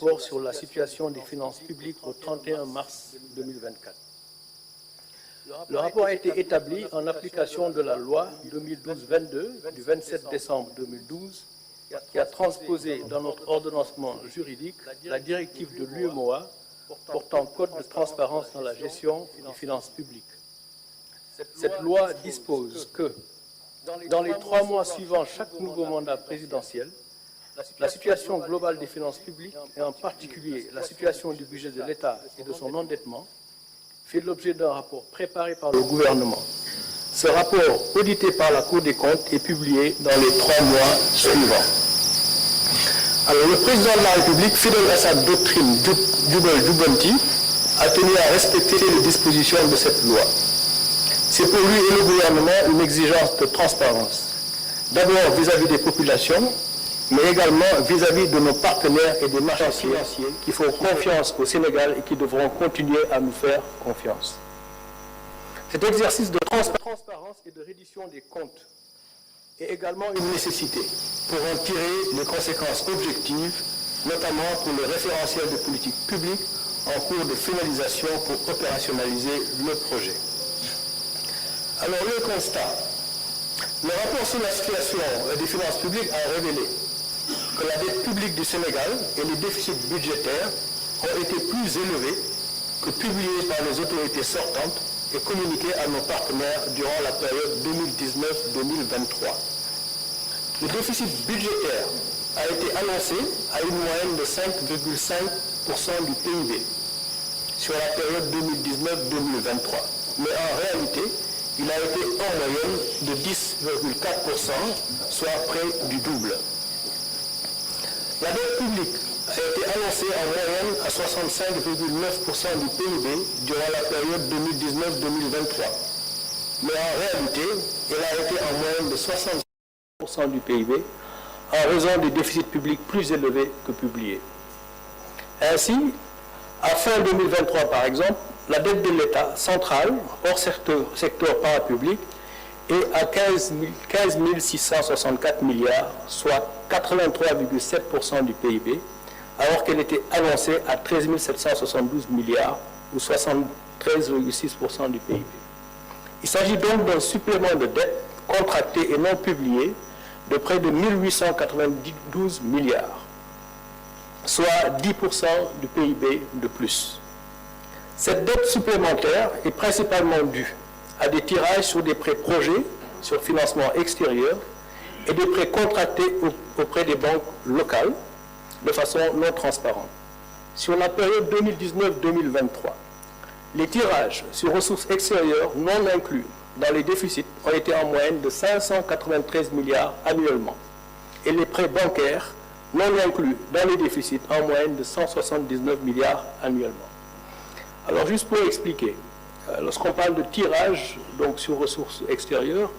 rapport sur la situation des finances publiques au 31 mars 2024. Le rapport a été établi en application de la loi 2012-22 du 27 décembre 2012 qui a transposé dans notre ordonnancement juridique la directive de l'UEMOA portant code de transparence dans la gestion des finances publiques. Cette loi dispose que, dans les 3 mois suivant chaque nouveau mandat présidentiel, la situation globale des finances publiques, et en particulier la situation du budget de l'État et de son endettement, fait l'objet d'un rapport préparé par le gouvernement. Ce rapport, audité par la Cour des comptes, est publié dans les 3 mois suivants. Alors, le président de la République, fidèle à sa doctrine Jubel-Jubanti, a tenu à respecter les dispositions de cette loi. C'est pour lui et le gouvernement une exigence de transparence, d'abord vis-à-vis des populations, mais également vis-à-vis de nos partenaires et des marchés financiers qui font confiance au Sénégal et qui devront continuer à nous faire confiance. Cet exercice de transparence et de reddition des comptes est également une nécessité pour en tirer les conséquences objectives, notamment pour le référentiel de politique publique en cours de finalisation pour opérationnaliser le projet. Alors le constat, le rapport sur la situation des finances publiques a révélé que la dette publique du Sénégal et les déficits budgétaires ont été plus élevés que publiés par les autorités sortantes et communiqués à nos partenaires durant la période 2019-2023. Le déficit budgétaire a été annoncé à une moyenne de 5,5% du PIB sur la période 2019-2023. Mais en réalité, il a été en moyenne de 10,4%, soit près du double. La dette publique a été annoncée en moyenne à 65,9% du PIB durant la période 2019-2023. Mais en réalité, elle a été en moyenne de 60% du PIB en raison des déficits publics plus élevés que publiés. Ainsi, à fin 2023 par exemple, la dette de l'État central, hors secteur parapublic, est à 15 664 milliards, soit 83,7% du PIB, alors qu'elle était annoncée à 13 772 milliards, ou 73,6% du PIB. Il s'agit donc d'un supplément de dette contracté et non publié de près de 1892 milliards, soit 10% du PIB de plus. Cette dette supplémentaire est principalement due à des tirages sur des prêts projets, sur financement extérieur, et des prêts contractés auprès des banques locales de façon non transparente. Sur la période 2019-2023, les tirages sur ressources extérieures non inclus dans les déficits ont été en moyenne de 593 milliards annuellement, et les prêts bancaires non inclus dans les déficits en moyenne de 179 milliards annuellement. Alors juste pour expliquer, lorsqu'on parle de tirage donc sur ressources extérieures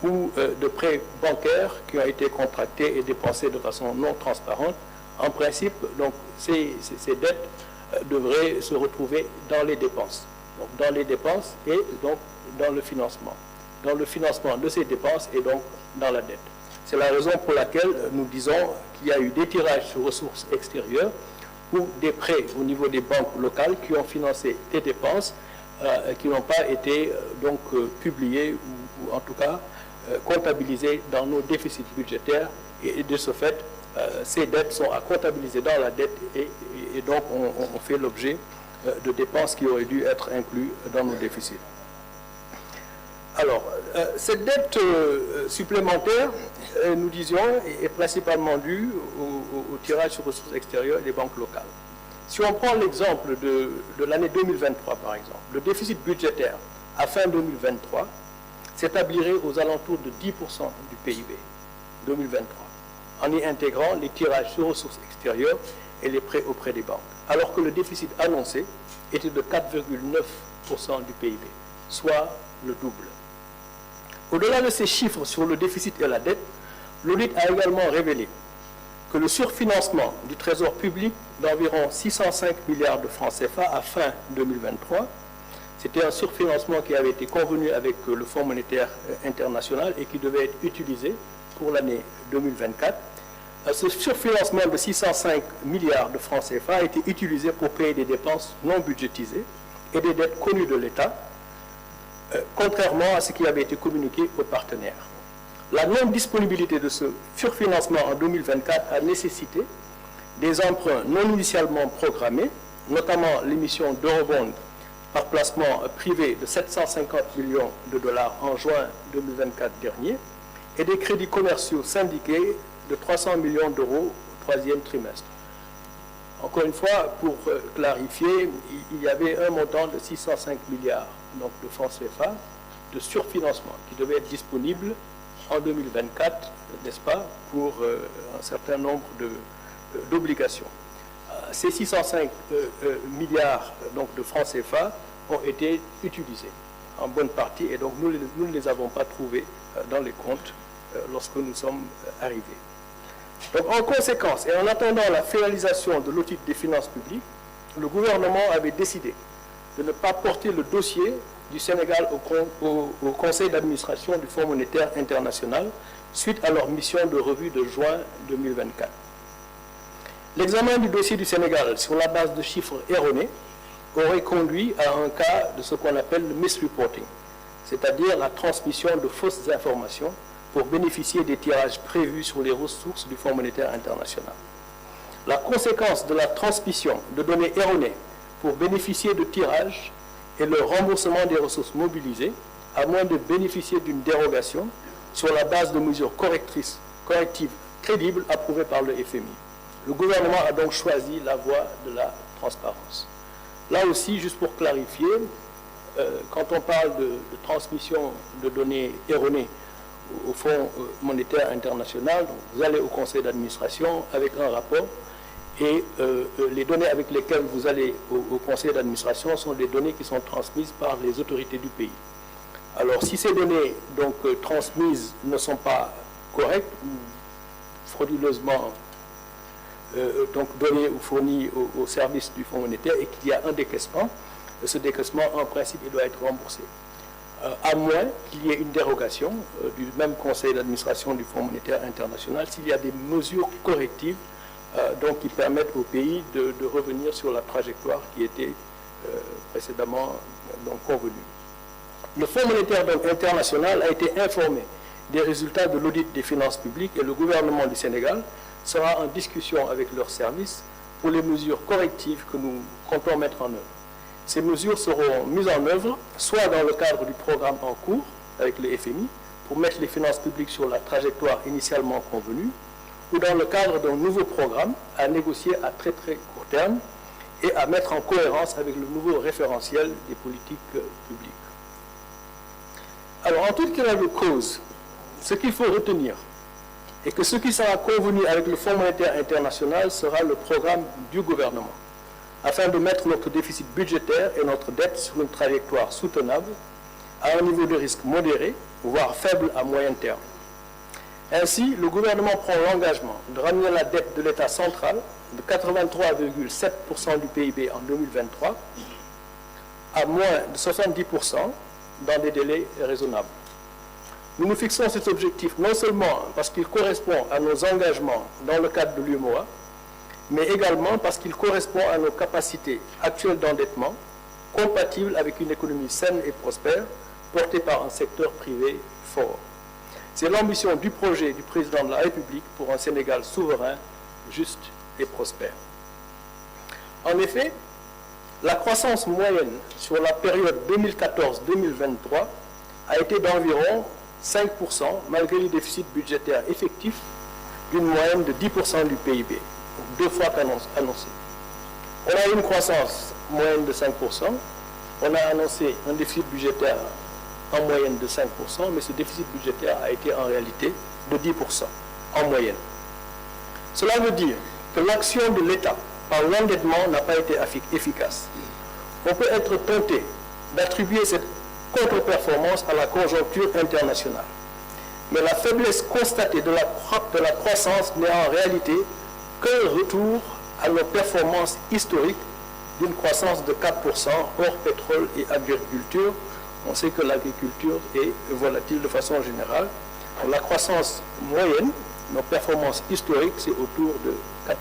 ou de prêts bancaires qui ont été contractés et dépensés de façon non transparente, en principe, donc, ces dettes devraient se retrouver dans les dépenses. Donc, dans les dépenses et donc dans le financement. Dans le financement de ces dépenses et donc dans la dette. C'est la raison pour laquelle nous disons qu'il y a eu des tirages sur ressources extérieures ou des prêts au niveau des banques locales qui ont financé des dépenses qui n'ont pas été donc publiées ou en tout cas comptabilisées dans nos déficits budgétaires et de ce fait ces dettes sont à comptabiliser dans la dette et donc on fait l'objet de dépenses qui auraient dû être incluses dans nos déficits. Alors, cette dette supplémentaire, nous disions, est principalement due au tirage sur ressources extérieures des banques locales. Si on prend l'exemple de l'année 2023, par exemple, le déficit budgétaire à fin 2023 s'établirait aux alentours de 10% du PIB 2023, en y intégrant les tirages sur ressources extérieures et les prêts auprès des banques, alors que le déficit annoncé était de 4,9% du PIB, soit le double. Au-delà de ces chiffres sur le déficit et la dette, l'audit a également révélé que le surfinancement du Trésor public d'environ 605 milliards de francs CFA à fin 2023, c'était un surfinancement qui avait été convenu avec le Fonds monétaire international et qui devait être utilisé pour l'année 2024, Ce surfinancement de 605 milliards de francs CFA a été utilisé pour payer des dépenses non budgétisées et des dettes connues de l'État, contrairement à ce qui avait été communiqué aux partenaires. La non-disponibilité de ce surfinancement en 2024 a nécessité des emprunts non initialement programmés, notamment l'émission d'eurobonds par placement privé de 750 millions de dollars en juin 2024 dernier, et des crédits commerciaux syndiqués de 300 millions d'euros au troisième trimestre. Encore une fois, pour clarifier, il y avait un montant de 605 milliards donc, de francs CFA de surfinancement qui devait être disponible en 2024, n'est-ce pas, pour un certain nombre d'obligations. Ces 605 milliards donc, de francs CFA ont été utilisés en bonne partie et donc nous ne les avons pas trouvés dans les comptes lorsque nous sommes arrivés. Donc en conséquence, et en attendant la finalisation de l'audit des finances publiques, le gouvernement avait décidé de ne pas porter le dossier du Sénégal au Conseil d'administration du Fonds monétaire international suite à leur mission de revue de juin 2024. L'examen du dossier du Sénégal sur la base de chiffres erronés aurait conduit à un cas de ce qu'on appelle le misreporting, c'est-à-dire la transmission de fausses informations pour bénéficier des tirages prévus sur les ressources du Fonds monétaire international. La conséquence de la transmission de données erronées pour bénéficier de tirages est le remboursement des ressources mobilisées, à moins de bénéficier d'une dérogation sur la base de mesures correctives crédibles approuvées par le FMI. Le gouvernement a donc choisi la voie de la transparence. Là aussi, juste pour clarifier, quand on parle de transmission de données erronées au Fonds monétaire international, donc vous allez au conseil d'administration avec un rapport et les données avec lesquelles vous allez au conseil d'administration sont des données qui sont transmises par les autorités du pays. Alors si ces données donc transmises ne sont pas correctes ou frauduleusement donc données ou fournies au service du Fonds monétaire et qu'il y a un décaissement, ce décaissement en principe il doit être remboursé. À moins qu'il y ait une dérogation du même conseil d'administration du Fonds monétaire international s'il y a des mesures correctives donc qui permettent au pays de revenir sur la trajectoire qui était précédemment donc, convenue. Le Fonds monétaire donc, international a été informé des résultats de l'audit des finances publiques et le gouvernement du Sénégal sera en discussion avec leurs services pour les mesures correctives que nous comptons mettre en œuvre. Ces mesures seront mises en œuvre soit dans le cadre du programme en cours avec le FMI pour mettre les finances publiques sur la trajectoire initialement convenue ou dans le cadre d'un nouveau programme à négocier à très court terme et à mettre en cohérence avec le nouveau référentiel des politiques publiques. Alors, en toute cas de cause, ce qu'il faut retenir est que ce qui sera convenu avec le Fonds monétaire international sera le programme du gouvernement, afin de mettre notre déficit budgétaire et notre dette sur une trajectoire soutenable, à un niveau de risque modéré, voire faible à moyen terme. Ainsi, le gouvernement prend l'engagement de ramener la dette de l'État central de 83,7% du PIB en 2023 à moins de 70% dans des délais raisonnables. Nous nous fixons cet objectif non seulement parce qu'il correspond à nos engagements dans le cadre de l'UEMOA, mais également parce qu'il correspond à nos capacités actuelles d'endettement, compatibles avec une économie saine et prospère, portée par un secteur privé fort. C'est l'ambition du projet du président de la République pour un Sénégal souverain, juste et prospère. En effet, la croissance moyenne sur la période 2014-2023 a été d'environ 5% malgré le déficit budgétaire effectif d'une moyenne de 10% du PIB, donc 2 fois qu'annoncé. On a eu une croissance moyenne de 5%, on a annoncé un déficit budgétaire en moyenne de 5%, mais ce déficit budgétaire a été en réalité de 10% en moyenne. Cela veut dire que l'action de l'État par l'endettement n'a pas été efficace. On peut être tenté d'attribuer cette contre-performance à la conjoncture internationale. Mais la faiblesse constatée de la croissance n'est en réalité qu'un retour à nos performances historiques d'une croissance de 4% hors pétrole et agriculture. On sait que l'agriculture est volatile de façon générale. La croissance moyenne nos performances historiques, c'est autour de 4%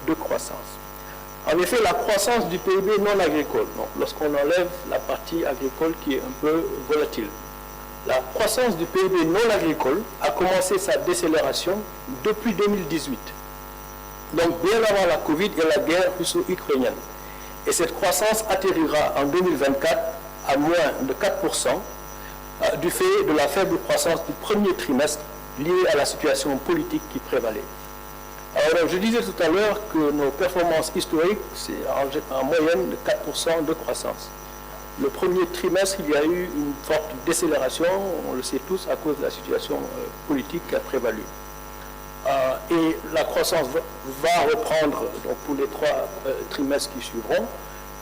de croissance. En effet, la croissance du PIB non agricole, lorsqu'on enlève la partie agricole qui est un peu volatile, la croissance du PIB non agricole a commencé sa décélération depuis 2018, donc bien avant la Covid et la guerre russo-ukrainienne. Et cette croissance atterrira en 2024 à moins de 4% du fait de la faible croissance du premier trimestre liée à la situation politique qui prévalait. Alors, je disais tout à l'heure que nos performances historiques, c'est en moyenne de 4% de croissance. Le premier trimestre, il y a eu une forte décélération, on le sait tous, à cause de la situation politique qui a prévalu. Et la croissance va reprendre donc, pour les 3 trimestres qui suivront,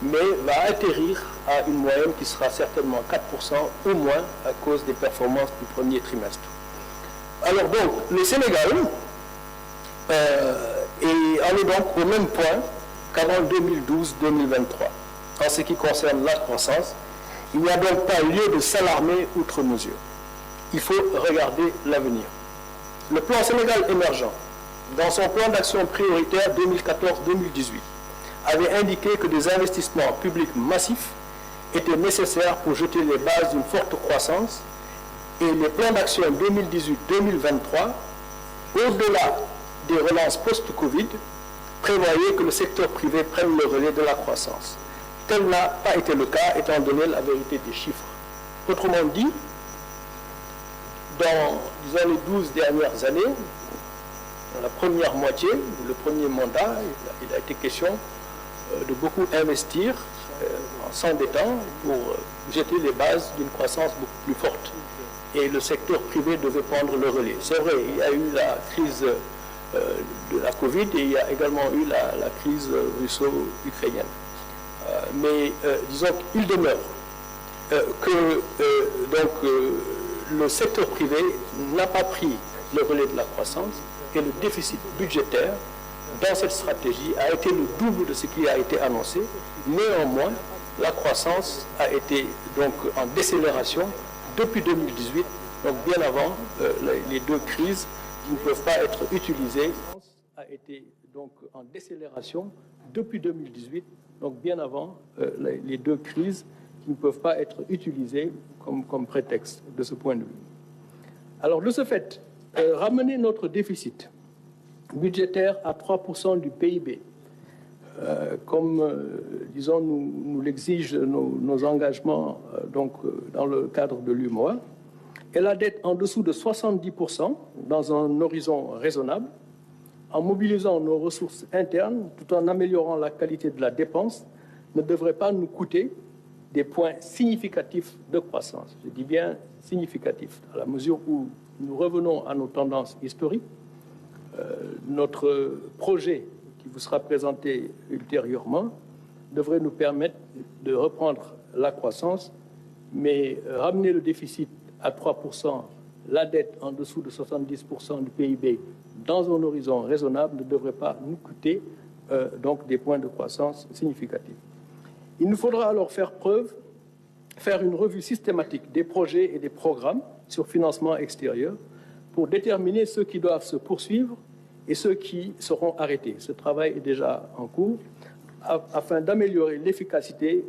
mais va atterrir à une moyenne qui sera certainement 4% au moins à cause des performances du premier trimestre. Alors donc, le Sénégal en est donc au même point qu'avant 2012-2023. En ce qui concerne la croissance, il n'y a donc pas lieu de s'alarmer outre mesure. Il faut regarder l'avenir. Le plan Sénégal émergent, dans son plan d'action prioritaire 2014-2018, avait indiqué que des investissements publics massifs étaient nécessaires pour jeter les bases d'une forte croissance et les plans d'action 2018-2023, au-delà des relances post-Covid, prévoyaient que le secteur privé prenne le relais de la croissance. Tel n'a pas été le cas, étant donné la vérité des chiffres. Autrement dit, dans disons, les 12 dernières années, dans la première moitié, le premier mandat, il a été question de beaucoup investir en s'endettant pour jeter les bases d'une croissance beaucoup plus forte. Et le secteur privé devait prendre le relais. C'est vrai, il y a eu la crise de la Covid et il y a également eu la crise russo-ukrainienne. Mais disons qu'il demeure que le secteur privé n'a pas pris le relais de la croissance et le déficit budgétaire dans cette stratégie a été le double de ce qui a été annoncé. Néanmoins, la croissance a été donc en décélération depuis 2018, donc bien avant les 2 crises qui ne peuvent pas être utilisées. A été donc en décélération depuis 2018, donc bien avant les 2 crises qui ne peuvent pas être utilisées comme prétexte de ce point de vue. Alors, de ce fait, ramener notre déficit budgétaire à 3% du PIB, comme, disons, nous l'exigent nos engagements dans le cadre de l'UEMOA, et la dette en dessous de 70% dans un horizon raisonnable, en mobilisant nos ressources internes tout en améliorant la qualité de la dépense, ne devrait pas nous coûter des points significatifs de croissance. Je dis bien significatifs, à la mesure où nous revenons à nos tendances historiques. Notre projet qui vous sera présenté ultérieurement devrait nous permettre de reprendre la croissance, mais ramener le déficit à 3%, la dette en dessous de 70% du PIB dans un horizon raisonnable ne devrait pas nous coûter donc des points de croissance significatifs. Il nous faudra alors faire une revue systématique des projets et des programmes sur financement extérieur pour déterminer ceux qui doivent se poursuivre et ceux qui seront arrêtés. Ce travail est déjà en cours afin d'améliorer l'efficacité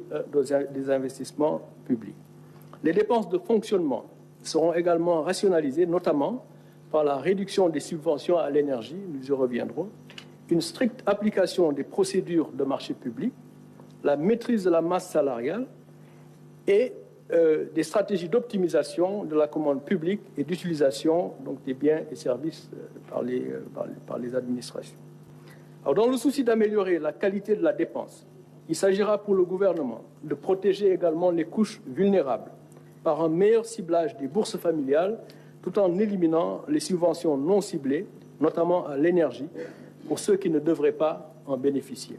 des investissements publics. Les dépenses de fonctionnement seront également rationalisées, notamment par la réduction des subventions à l'énergie, nous y reviendrons, une stricte application des procédures de marché public, la maîtrise de la masse salariale et des stratégies d'optimisation de la commande publique et d'utilisation des biens et services par les administrations. Alors, dans le souci d'améliorer la qualité de la dépense, il s'agira pour le gouvernement de protéger également les couches vulnérables par un meilleur ciblage des bourses familiales tout en éliminant les subventions non ciblées, notamment à l'énergie, pour ceux qui ne devraient pas en bénéficier.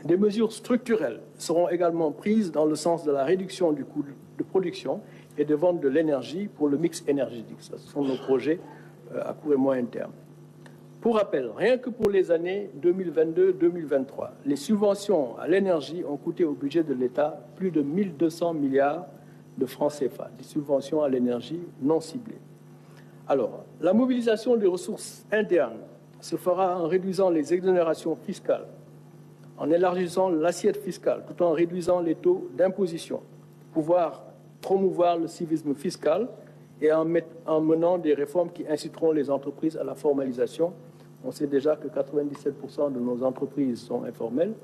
Des mesures structurelles seront également prises dans le sens de la réduction du coût de production et de vente de l'énergie pour le mix énergétique. Ce sont nos projets à court et moyen terme. Pour rappel, rien que pour les années 2022-2023, les subventions à l'énergie ont coûté au budget de l'État plus de 1200 milliards de francs CFA, des subventions à l'énergie non ciblées. Alors, la mobilisation des ressources internes se fera en réduisant les exonérations fiscales, en élargissant l'assiette fiscale, tout en réduisant les taux d'imposition, pouvoir promouvoir le civisme fiscal et en menant des réformes qui inciteront les entreprises à la formalisation. On sait déjà que 97% de nos entreprises sont informelles,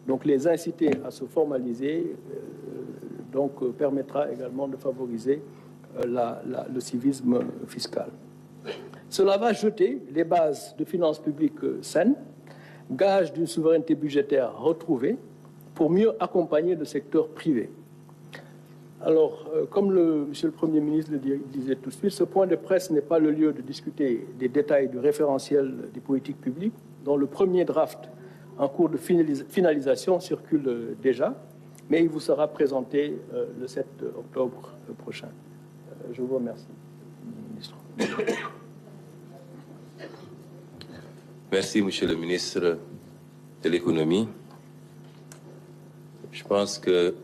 donc les inciter à se formaliser permettra également de favoriser le civisme fiscal. Cela va jeter les bases de finances publiques saines, gage d'une souveraineté budgétaire retrouvée, pour mieux accompagner le secteur privé. Alors, comme Monsieur le Premier ministre le disait tout de suite, ce point de presse n'est pas le lieu de discuter des détails du référentiel des politiques publiques, dont le premier draft en cours de finalisation circule déjà, mais il vous sera présenté le 7 octobre prochain. Je vous remercie, Monsieur le Ministre. Merci, Monsieur le ministre de l'Économie. Je pense qu'il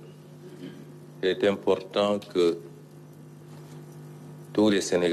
est important que tous les Sénégalais